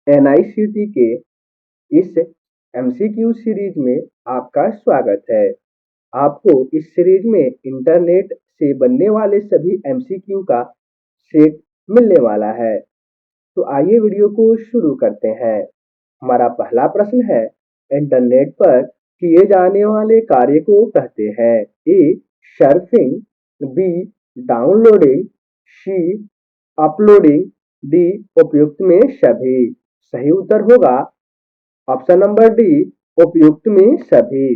एनआईसीटी के इस MCQ series में आपका स्वागत है। आपको इस सीरीज में इंटरनेट से बनने वाले सभी एमसीक्यू का सेट मिलने वाला है। तो आइए वीडियो को शुरू करते हैं। हमारा पहला प्रश्न है, इंटरनेट पर किए जाने वाले कार्य को कहते हैं। ए सर्फिंग, बी डाउनलोडिंग, सी अपलोडिंग, डी उपयुक्त में सभी। सही उत्तर होगा ऑप्शन नंबर डी, उपयुक्त में सभी।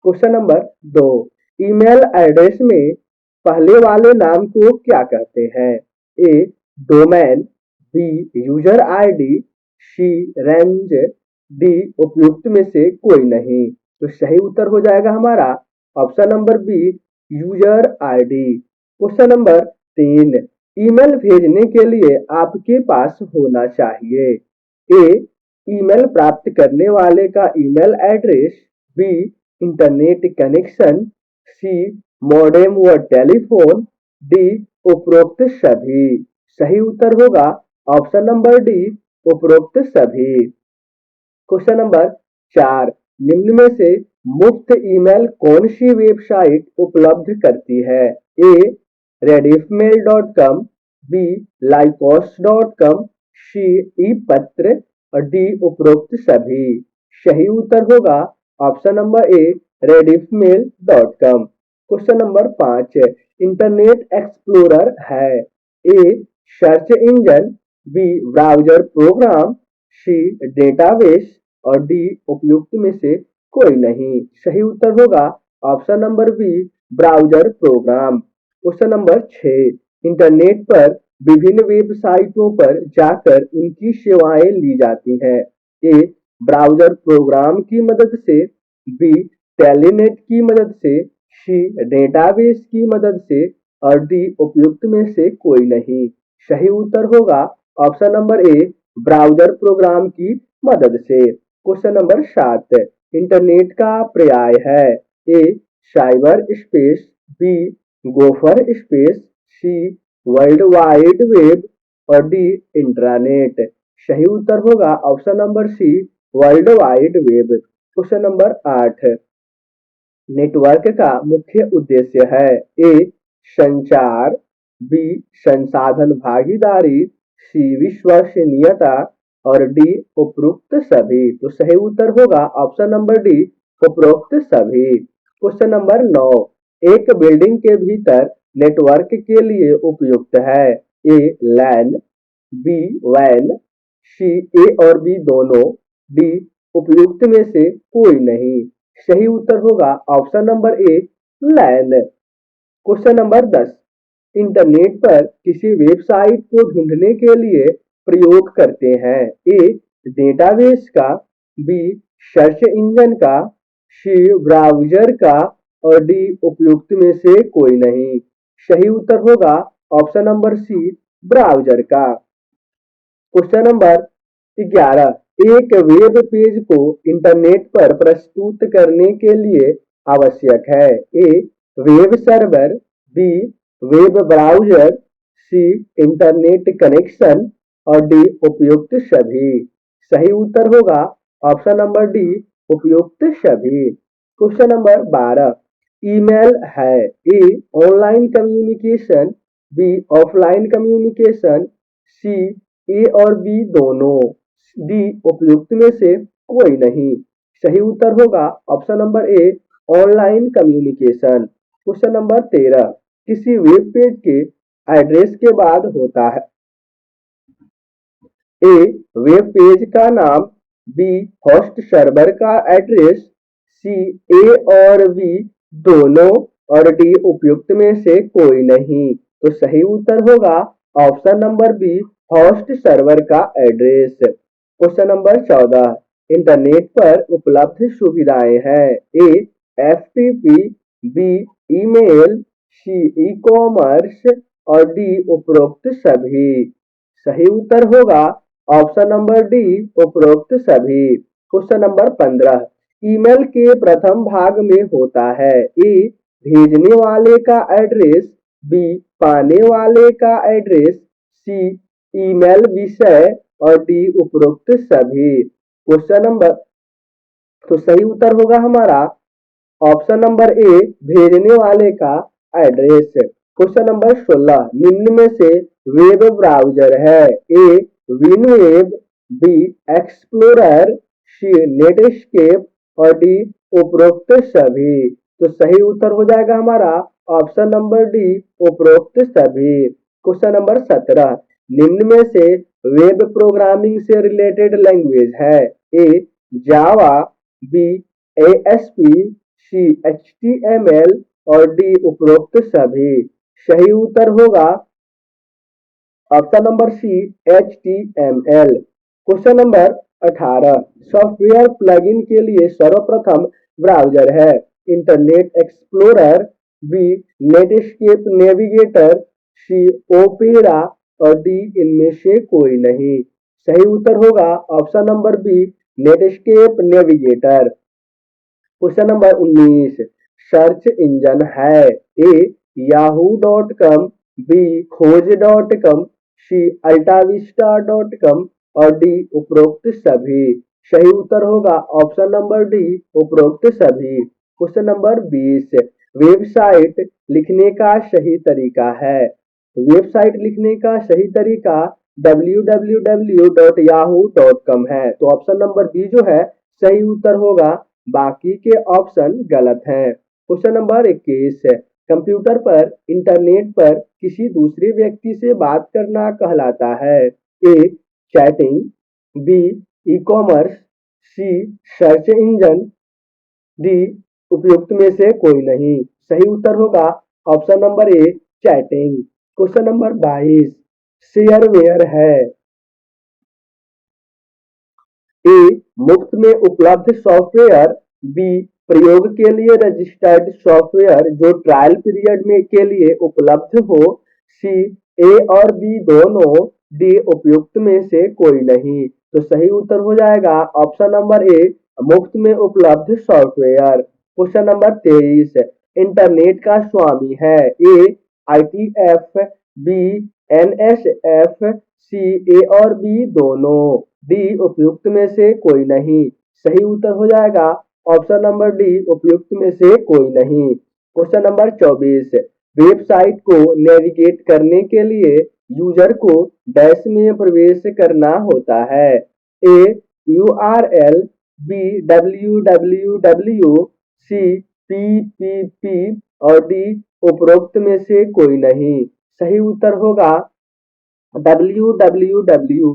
क्वेश्चन नंबर 2, ईमेल एड्रेस में पहले वाले नाम को क्या कहते हैं? ए डोमेन, बी यूजर आईडी, सी रेंज, डी उपयुक्त में से कोई नहीं। तो सही उत्तर हो जाएगा हमारा option number B, user ID. Question number 3, email भेजने के लिए आपके पास होना चाहिए। ए ईमेल प्राप्त करने वाले का email address, B internet connection, C modem व टेलीफोन, डी उपरोक्त सभी। सही उत्तर होगा ऑप्शन नंबर डी, उपरोक्त सभी। क्वेश्चन नंबर 4, निम्न में से मुफ्त ईमेल कौन सी वेबसाइट उपलब्ध करती है? ए rediffmail.com, बी lycos.com, सी ई पत्र और डी उपरोक्त सभी। सही उत्तर होगा option number A, rediffmail.com। Question number 5, internet explorer है। A search engine, B browser program, C database और डी उपयुक्त में से कोई नहीं। सही उत्तर होगा option number B, browser program. Question number 6, internet पर विभिन्न वेबसाइटों पर जाकर उनकी सेवाएं ली जाती हैं। ए ब्राउजर प्रोग्राम की मदद से, बी टेलीनेट की मदद से, सी डेटाबेस की मदद से और डी उपयुक्त में से कोई नहीं। सही उत्तर होगा option number A, browser program की मदद से। क्वेश्चन नंबर 7, इंटरनेट का पर्याय है। A cyberspace, B gopher space, C world wide web और डी इंट्रानेट। सही उत्तर होगा option number C, world wide web. Question number 8, network का मुख्य उद्देश्य है। ए संचार, बी संसाधन भागीदारी, सी विश्वसनीयता और डी उपरोक्त सभी। तो सही उत्तर होगा ऑप्शन नंबर डी, उपरोक्त सभी। क्वेश्चन नंबर 9, एक बिल्डिंग के भीतर नेटवर्क के लिए उपयुक्त है। ए लैन, बी वैन, सी ए और बी दोनों, डी उपयुक्त में से कोई नहीं। सही उत्तर होगा option number A, LAN. Question number 10, internet पर किसी वेबसाइट को ढूंढने के लिए प्रयोग करते हैं। ए डेटाबेस का, बी सर्च इंजन का, सी ब्राउजर का और डी उपयुक्त में से कोई नहीं। सही उत्तर होगा ऑप्शन नंबर सी, ब्राउजर का। क्वेश्चन नंबर 11, एक वेब पेज को इंटरनेट पर प्रस्तुत करने के लिए आवश्यक है। A web server, B web browser, C internet connection और डी उपयुक्त सभी। सही उत्तर होगा ऑप्शन नंबर डी, उपयुक्त सभी। क्वेश्चन नंबर 12, ईमेल है। A online communication, B offline communication, C A और बी दोनों, डी उपयुक्त में से कोई नहीं। सही उत्तर होगा ऑप्शन नंबर ए, ऑनलाइन कम्युनिकेशन। क्वेश्चन नंबर 13, किसी वेब पेज के एड्रेस के बाद होता है। ए वेब पेज का नाम, बी होस्ट सर्वर का एड्रेस, सी ए और बी दोनों और डी उपयुक्त में से कोई नहीं। तो सही उत्तर होगा option number B, host server का एड्रेस। क्वेश्चन नंबर 14, इंटरनेट पर उपलब्ध सुविधाएं हैं। A FTP, B email, C e commerce और डी उपरोक्त सभी। सही उत्तर होगा ऑप्शन नंबर डी, उपरोक्त सभी। क्वेश्चन नंबर 15, ईमेल के प्रथम भाग में होता है। ए भेजने वाले का एड्रेस, बी पाने वाले का एड्रेस, सी ईमेल विषय और डी उपरोक्त सभी। क्वेश्चन नंबर, तो सही उत्तर होगा हमारा ऑप्शन नंबर ए, भेजने वाले का एड्रेस। क्वेश्चन नंबर 16, निम्न में से वेब ब्राउजर है? ए विनवेब, बी एक्सप्लोरर, सी नेटस्केप और डी उपरोक्त सभी। तो सही उत्तर हो जाएगा हमारा ऑप्शन नंबर डी, उपरोक्त सभी। क्वेश्चन नंबर 17, निम्न में से वेब प्रोग्रामिंग से रिलेटेड लैंग्वेज है? A Java, B ASP, C HTML और डी उपरोक्त सभी। सही उत्तर होगा option number C, HTML। Question number 18, software plugin के लिए सर्वप्रथम ब्राउजर है? Internet explorer, B Netscape Navigator, C Opera और डी इनमें से कोई नहीं। सही उत्तर होगा option number B, Netscape Navigator. Question number 19, search engine है? ए yahoo.com, बी खोज.com, सी अल्टाविस्टा.com और डी उपरोक्त सभी। सही उत्तर होगा ऑप्शन नंबर डी, उपरोक्त सभी। क्वेश्चन नंबर 20, वेबसाइट लिखने का सही तरीका है? वेबसाइट लिखने का सही तरीका www.yahoo.com है। तो ऑप्शन नंबर बी जो है सही उत्तर होगा, बाकी के ऑप्शन गलत हैं। क्वेश्चन नंबर 21, कंप्यूटर पर इंटरनेट पर किसी दूसरे व्यक्ति से बात करना कहलाता है? ए चैटिंग, बी ई कॉमर्स, सी सर्च इंजन, डी उपयुक्त में से कोई नहीं। सही उत्तर होगा ऑप्शन नंबर ए, चैटिंग। क्वेश्चन नंबर 22, शेयरवेयर है? ए मुफ्त में उपलब्ध सॉफ्टवेयर, बी प्रयोग के लिए रजिस्टर्ड सॉफ्टवेयर जो ट्रायल पीरियड में के लिए उपलब्ध हो, सी ए और बी दोनों, डी उपयुक्त में से कोई नहीं। तो सही उत्तर हो जाएगा ऑप्शन नंबर ए, मुफ्त में उपलब्ध सॉफ्टवेयर। क्वेश्चन नंबर 23, इंटरनेट का स्वामी है? ए ITF, B NSF, C A और बी दोनों, डी उपयुक्त में से कोई नहीं। सही उत्तर हो जाएगा ऑप्शन नंबर डी, उपयुक्त में से कोई नहीं। क्वेश्चन नंबर 24, वेबसाइट को नेविगेट करने के लिए यूजर को डैश में प्रवेश करना होता है? ए URL, बी www, सी PPP और डी उपरोक्त में से कोई नहीं। सही उत्तर होगा www।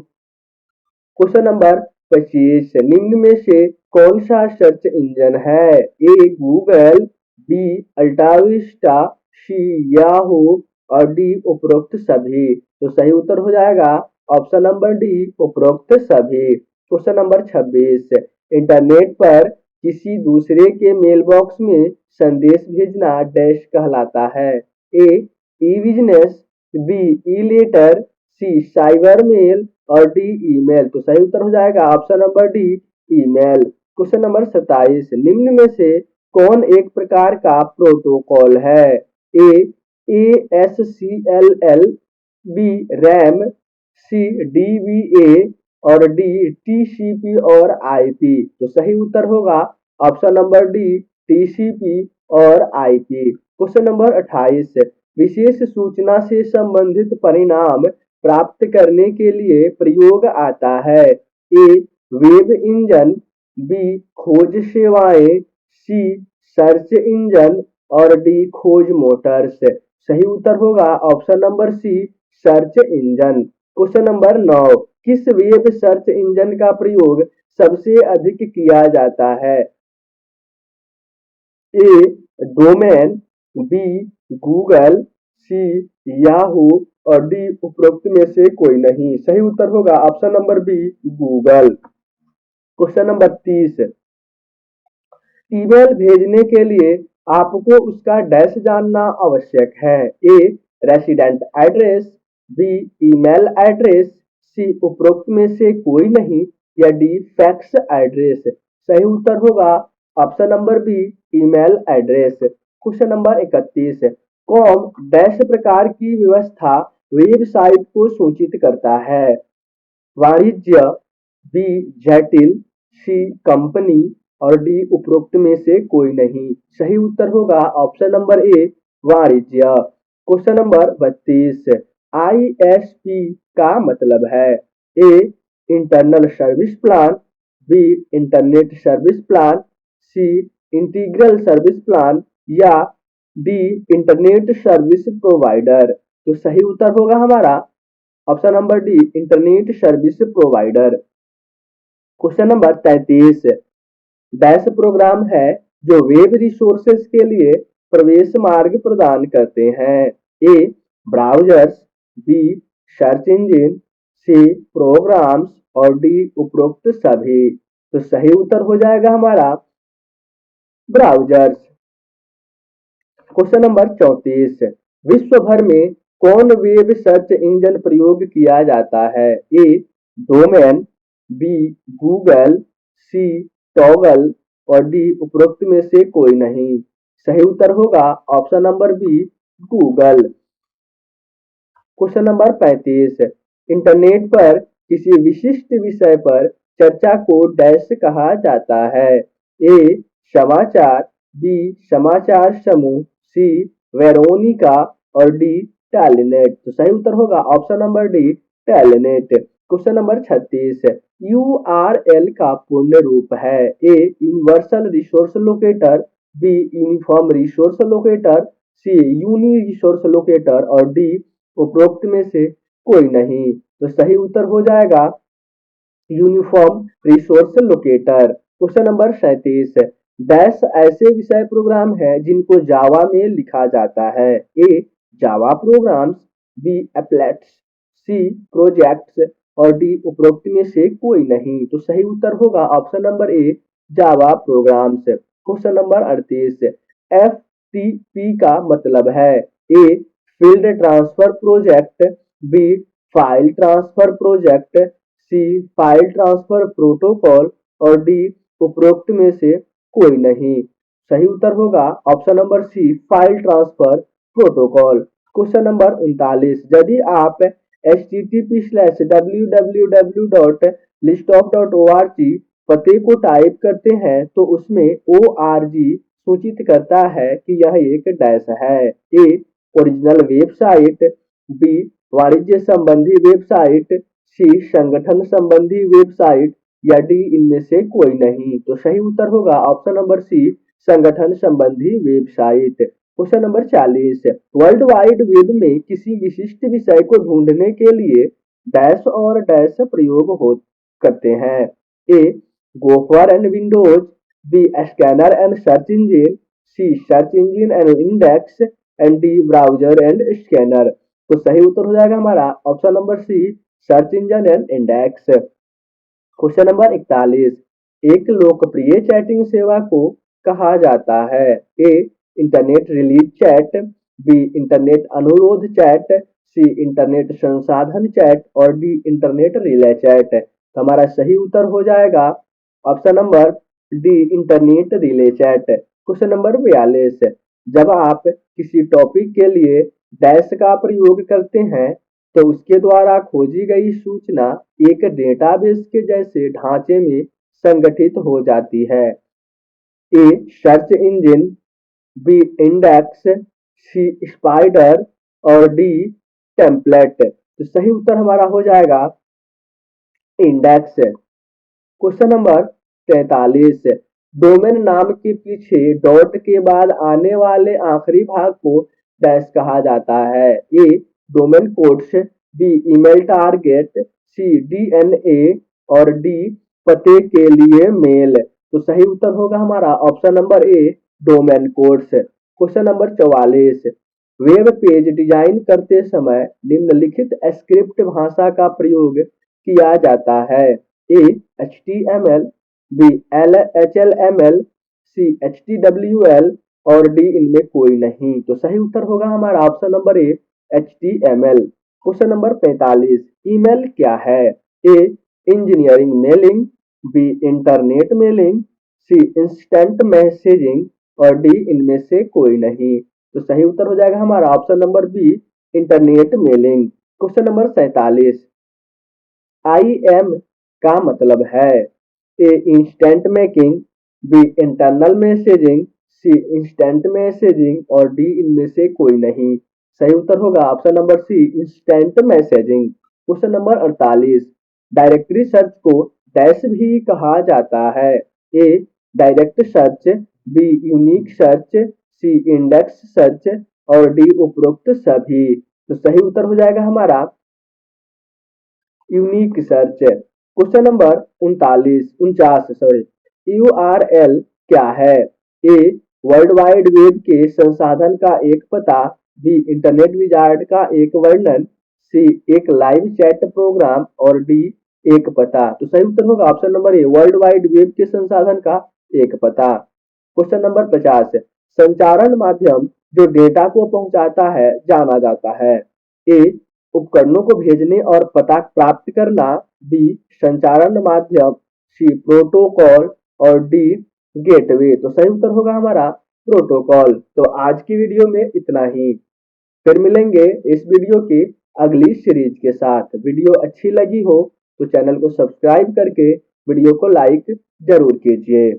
क्वेश्चन नंबर 25, निम्न में से कौन सा सर्च इंजन है? ए गूगल, बी अल्टाविस्टा, सी याहू और डी उपरोक्त सभी। तो सही उत्तर हो जाएगा ऑप्शन नंबर डी, उपरोक्त सभी। क्वेश्चन नंबर 26, इंटरनेट पर किसी दूसरे के मेल बॉक्स में संदेश भेजना डैश कहलाता है? ए ई बिजनेस, बी ई लेटर, सी साइबर मेल और डी ईमेल। तो सही उत्तर हो जाएगा option number D, email. Question number 27, निम्न में से कौन एक प्रकार का प्रोटोकॉल है? ए ASCLL, बी रैम, सी DBA और डी TCP और IP। तो सही उत्तर होगा ऑप्शन नंबर डी, TCP और IP। क्वेश्चन नंबर 28, विशेष सूचना से संबंधित परिणाम प्राप्त करने के लिए प्रयोग आता है? ए वेब इंजन, बी खोज सेवाएं, सी सर्च इंजन और डी खोज मोटर्स। सही उत्तर होगा option number C, search engine. Question number 9, किस वेब सर्च इंजन का प्रयोग सबसे अधिक किया जाता है? A domain, B Google, C Yahoo और डी उपरोक्त में से कोई नहीं। सही उत्तर होगा option number B, Google. Question number 30, email भेजने के लिए आपको उसका डैश जानना आवश्यक है? A resident address, B email address, C उपरोक्त में से कोई नहीं या डी फैक्स एड्रेस। सही उत्तर होगा option number B, email address. Question number 31, com dash प्रकार की व्यवस्था वेबसाइट को सूचित करता है? वाणिज्य, बी जटिल, सी कंपनी और डी उपरोक्त में से कोई नहीं। सही उत्तर होगा ऑप्शन नंबर ए वाणिज्य। क्वेश्चन नंबर 32, आईएसपी का मतलब है A internal service plan, B internet service plan, C integral service plan या डी इंटरनेट सर्विस प्रोवाइडर। तो सही उत्तर होगा हमारा option number D internet service provider. Question number 33, dash program है जो वेब रिसोर्सेज के लिए प्रवेश मार्ग प्रदान करते हैं। A browsers, B search engine, C programs और डी उपरोक्त सभी। तो सही उत्तर हो जाएगा हमारा ब्राउजर्स। क्वेश्चन नंबर 34, विश्व भर में कौन वेब सर्च इंजन प्रयोग किया जाता है। A domain, B Google, C toggle और डी उपरोक्त में से कोई नहीं। सही उत्तर होगा option number B Google. Question number 35, internet पर किसी विशिष्ट विषय पर चर्चा को डैश कहा जाता है। ए समाचार, बी समाचार समूह, सी वेरोनिका और डी टेलीनेट। तो सही उत्तर होगा option number D telnet. Question number 36, URL का पूर्ण रूप है। A universal resource locator, B uniform resource locator, C uni resource locator और डी उपरोक्त में से कोई नहीं। तो सही उत्तर हो जाएगा uniform resource locator. Question number 37, dash ऐसे विषय प्रोग्राम है जिनको जावा में लिखा जाता है। A Java programs, B applets, C projects और डी उपरोक्त में से कोई नहीं। तो सही उत्तर होगा option number A Java programs. Question number 38, FTP का मतलब है। A field transfer project, B file transfer project, C file transfer protocol और डी उपरोक्त में से कोई नहीं। सही उत्तर होगा option number C file transfer protocol. Question number 39, यदि आप http://www.listop.org पते को टाइप करते हैं तो उसमें org सूचित करता है कि यह एक डैश है। ए ओरिजिनल वेबसाइट, बी वाणिज्य संबंधी वेबसाइट, सी संगठन संबंधी वेबसाइट या डी इनमें से कोई नहीं। तो सही उत्तर होगा ऑप्शन नंबर सी संगठन संबंधी website. Question number 40, world wide web में किसी विशिष्ट विषय को ढूंढने के लिए डैश और डैश प्रयोग हो करते हैं। A gopher and windows, B scanner and search engine, C search engine and index and D browser and scanner. तो सही उत्तर हो जाएगा हमारा option number C search engine and index. Question number 41, एक लोकप्रिय चैटिंग सेवा को कहा जाता है। A internet release chat, B internet अनुरोध चैट, सी इंटरनेट संसाधन चैट और डी इंटरनेट रिले चैट। तो हमारा सही उत्तर हो जाएगा option number D internet relay chat. Question number 42, जब आप किसी टॉपिक के लिए डैश का प्रयोग करते हैं तो उसके द्वारा खोजी गई सूचना एक डेटाबेस के जैसे ढांचे में संगठित हो जाती है। A search engine, B index, C spider और डी टेम्पलेट। तो सही उत्तर हमारा हो जाएगा इंडेक्स। क्वेश्चन नंबर 43, डोमेन नाम के पीछे डॉट के बाद आने वाले आखिरी भाग को डैश कहा जाता है। A domain codes, B email target, C DNA और डी पते के लिए मेल। तो सही उत्तर होगा हमारा option number A domain codes. Question number 44, web page design करते समय निम्नलिखित स्क्रिप्ट भाषा का प्रयोग किया जाता है। A HTML, B HLML, C HTWL और डी इनमें कोई नहीं। तो सही उत्तर होगा हमारा option number A HTML। Question number 45, email क्या है। A engineering mailing, B internet mailing, C instant messaging और डी इनमें से कोई नहीं। तो सही उत्तर हो जाएगा हमारा option number B internet mailing. Question number 47, IM का मतलब है A instant messaging, B internal messaging, C instant messaging और डी इनमें से कोई नहीं। सही उत्तर होगा option number C instant messaging. Question number 48, directory search को डैश भी कहा जाता है। A direct search, B unique search, C index search और डी उपरोक्त सभी। तो सही उत्तर हो जाएगा हमारा unique search. Question number 49 sorry, URL क्या है? ए वर्ल्ड वाइड वेब के संसाधन का एक पता, बी इंटरनेट विजार्ड का एक वर्णन, सी एक लाइव चैट प्रोग्राम और डी एक पता। तो सही उत्तर होगा option number a world wide web के संसाधन का एक पता। क्वेश्चन नंबर 50, संचारण माध्यम जो डेटा को पहुंचाता है जाना जाता है। ए उपकरणों को भेजने और पता प्राप्त करना, बी संचारण माध्यम, सी प्रोटोकॉल और डी गेटवे। तो सही उत्तर होगा हमारा प्रोटोकॉल। तो आज की वीडियो में इतना ही, फिर मिलेंगे इस वीडियो की अगली सीरीज के साथ। वीडियो अच्छी लगी हो तो चैनल को सब्सक्राइब करके वीडियो को लाइक जरूर कीजिए।